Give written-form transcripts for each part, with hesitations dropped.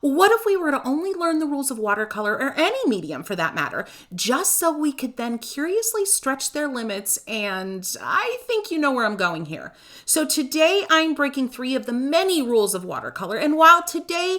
What if we were to only learn the rules of watercolor, or any medium for that matter, just so we could then curiously stretch their limits? And I think you know where I'm going here. So today I'm breaking 3 of the many rules of watercolor. And while today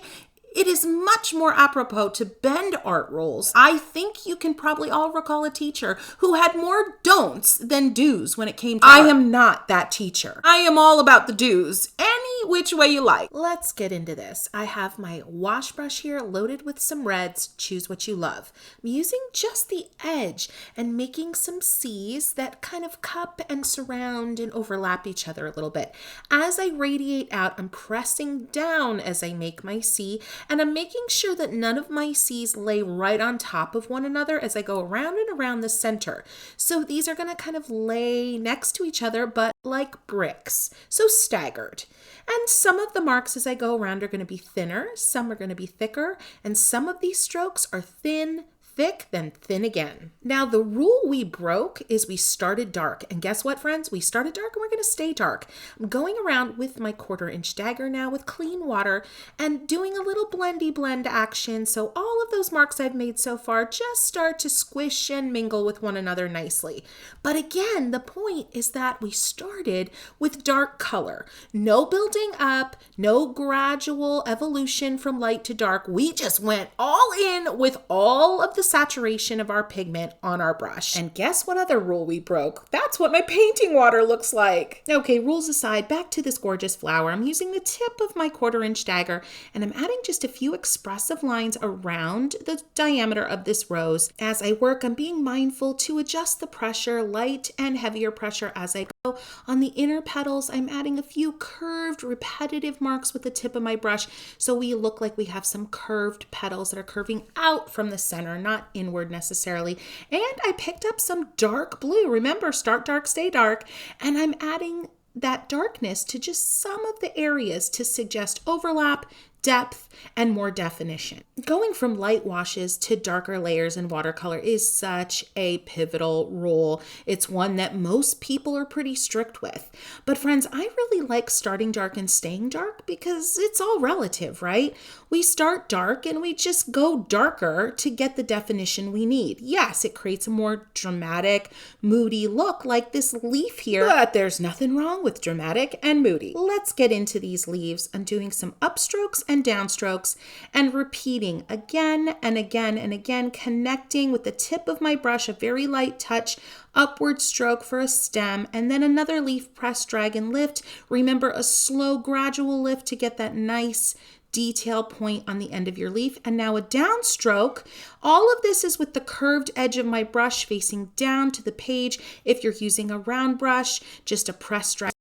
it is much more apropos to bend art rules, I think you can probably all recall a teacher who had more don'ts than do's when it came to art. I am not that teacher. I am all about the do's, any which way you like. Let's get into this. I have my wash brush here loaded with some reds. Choose what you love. I'm using just the edge and making some C's that kind of cup and surround and overlap each other a little bit. As I radiate out, I'm pressing down as I make my C, and I'm making sure that none of my C's lay right on top of one another as I go around and around the center. So these are going to kind of lay next to each other, but like bricks, so staggered. And some of the marks as I go around are going to be thinner, some are going to be thicker, and some of these strokes are thin, thick, then thin again. Now, the rule we broke is we started dark. And guess what, friends? We started dark and we're going to stay dark. I'm going around with my 1/4-inch dagger now with clean water and doing a little blendy blend action. So all of those marks I've made so far just start to squish and mingle with one another nicely. But again, the point is that we started with dark color. No building up, no gradual evolution from light to dark. We just went all in with all of the saturation of our pigment on our brush. And guess what other rule we broke? That's what my painting water looks like. Okay, rules aside, back to this gorgeous flower. I'm using the tip of my 1/4-inch dagger and I'm adding just a few expressive lines around the diameter of this rose. As I work, I'm being mindful to adjust the pressure, light and heavier pressure as I go. On the inner petals, I'm adding a few curved, repetitive marks with the tip of my brush so we look like we have some curved petals that are curving out from the center, not inward necessarily. And I picked up some dark blue. Remember, start dark, stay dark. And I'm adding that darkness to just some of the areas to suggest overlap, depth, and more definition. Going from light washes to darker layers in watercolor is such a pivotal rule. It's one that most people are pretty strict with. But friends, I really like starting dark and staying dark because it's all relative, right? We start dark and we just go darker to get the definition we need. Yes, it creates a more dramatic, moody look like this leaf here, but there's nothing wrong with dramatic and moody. Let's get into these leaves. I'm doing some upstrokes and downstrokes and repeating again and again and again, connecting with the tip of my brush, a very light touch, upward stroke for a stem, and then another leaf press, drag, and lift. Remember, a slow, gradual lift to get that nice detail point on the end of your leaf. And now a downstroke. All of this is with the curved edge of my brush facing down to the page. If you're using a round brush, just a press, drag,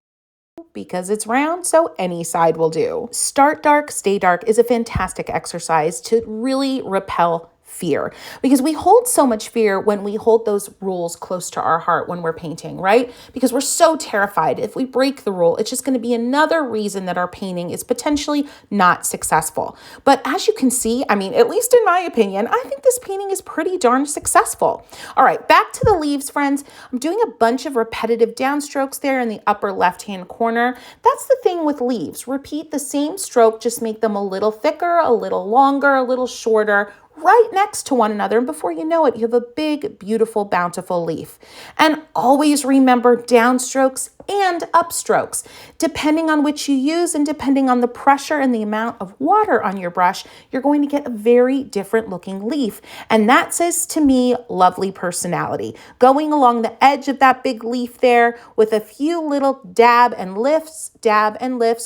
because it's round, so any side will do. Start dark, stay dark is a fantastic exercise to really repel fear, because we hold so much fear when we hold those rules close to our heart when we're painting, right? Because we're so terrified if we break the rule, it's just going to be another reason that our painting is potentially not successful. But as you can see, I mean, at least in my opinion, I think this painting is pretty darn successful. All right, back to the leaves, friends. I'm doing a bunch of repetitive downstrokes there in the upper left-hand corner. That's the thing with leaves. Repeat the same stroke, just make them a little thicker, a little longer, a little shorter, right next to one another. And before you know it, you have a big, beautiful, bountiful leaf. And always remember downstrokes and upstrokes. Depending on which you use and depending on the pressure and the amount of water on your brush, you're going to get a very different looking leaf. And that says to me, lovely personality. Going along the edge of that big leaf there with a few little dab and lifts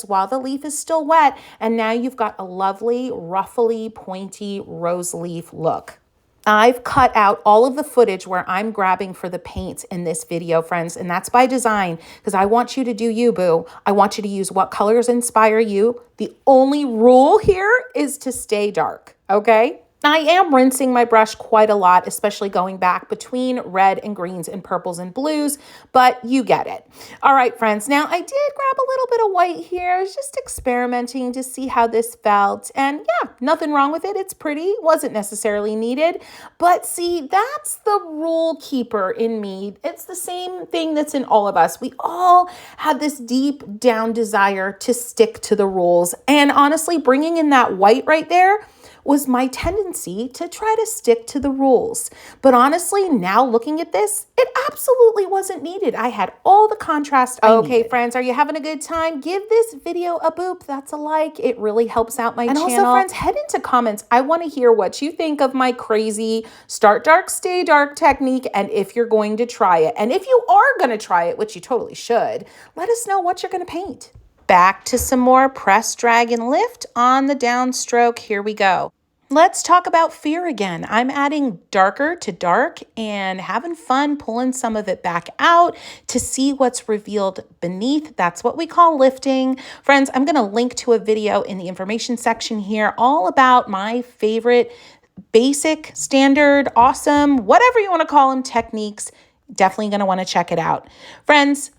while the leaf is still wet. And now you've got a lovely, ruffly, pointy rose leaf look. I've cut out all of the footage where I'm grabbing for the paints in this video, friends, and that's by design because I want you to do you, boo. I want you to use what colors inspire you. The only rule here is to stay dark, okay? I am rinsing my brush quite a lot, especially going back between red and greens and purples and blues, but you get it. All right, friends, now I did grab a little bit of white here. I was just experimenting to see how this felt, and yeah, nothing wrong with it. It's pretty, wasn't necessarily needed, but see, that's the rule keeper in me. It's the same thing that's in all of us. We all have this deep down desire to stick to the rules, and honestly, bringing in that white right there was my tendency to try to stick to the rules. But honestly, now looking at this, it absolutely wasn't needed. I had all the contrast I needed. Okay, friends, are you having a good time? Give this video a boop. That's a like. It really helps out my channel. And also, friends, head into comments. I want to hear what you think of my crazy start dark, stay dark technique, and if you're going to try it. And if you are going to try it, which you totally should, let us know what you're going to paint. Back to some more press, drag, and lift on the downstroke. Here we go. Let's talk about fear again. I'm adding darker to dark and having fun pulling some of it back out to see what's revealed beneath. That's what we call lifting. Friends, I'm going to link to a video in the information section here all about my favorite basic, standard, awesome, whatever you want to call them, techniques. Definitely going to want to check it out. Friends,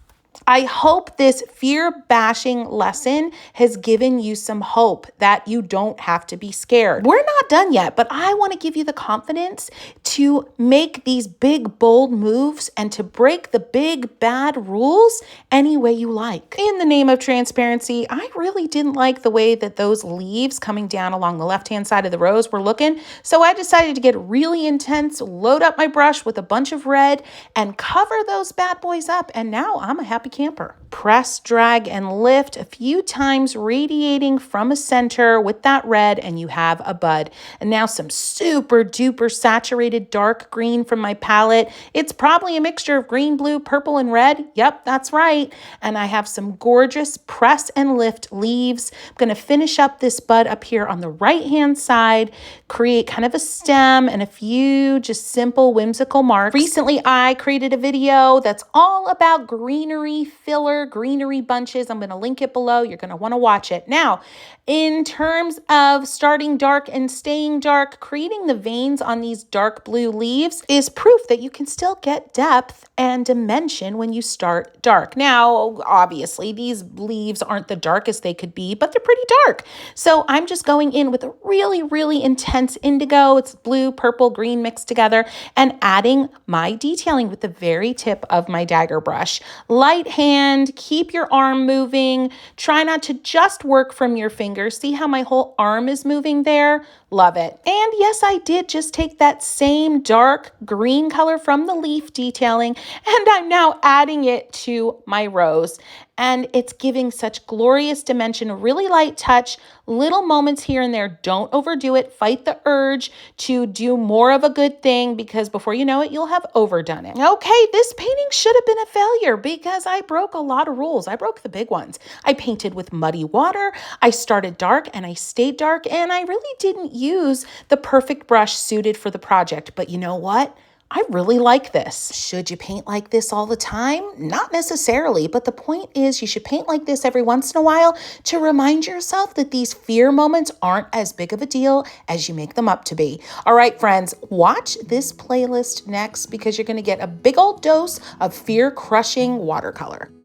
I hope this fear bashing lesson has given you some hope that you don't have to be scared. We're not done yet, but I want to give you the confidence to make these big, bold moves and to break the big, bad rules any way you like. In the name of transparency, I really didn't like the way that those leaves coming down along the left-hand side of the rose were looking, so I decided to get really intense, load up my brush with a bunch of red, and cover those bad boys up, and now I'm a happy camper. Press, drag, and lift a few times, radiating from a center with that red, and you have a bud. And now some super duper saturated dark green from my palette. It's probably a mixture of green, blue, purple, and red. Yep, that's right. And I have some gorgeous press and lift leaves. I'm going to finish up this bud up here on the right-hand side, create kind of a stem and a few just simple whimsical marks. Recently, I created a video that's all about greenery filler, greenery bunches. I'm going to link it below. You're going to want to watch it. Now, in terms of starting dark and staying dark, creating the veins on these dark blue leaves is proof that you can still get depth and dimension when you start dark. Now, obviously, these leaves aren't the darkest they could be, but they're pretty dark. So I'm just going in with a really, really intense indigo. It's blue, purple, green mixed together, and adding my detailing with the very tip of my dagger brush. Light hand, keep your arm moving. Try not to just work from your fingers. See how my whole arm is moving there? Love it. And yes, I did just take that same dark green color from the leaf detailing, and I'm now adding it to my rose. And it's giving such glorious dimension, really light touch, little moments here and there. Don't overdo it. Fight the urge to do more of a good thing, because before you know it, you'll have overdone it. Okay, this painting should have been a failure because I broke a lot of rules. I broke the big ones. I painted with muddy water. I started dark and I stayed dark, and I really didn't use the perfect brush suited for the project. But you know what? I really like this. Should you paint like this all the time? Not necessarily, but the point is you should paint like this every once in a while to remind yourself that these fear moments aren't as big of a deal as you make them up to be. All right, friends, watch this playlist next because you're going to get a big old dose of fear-crushing watercolor.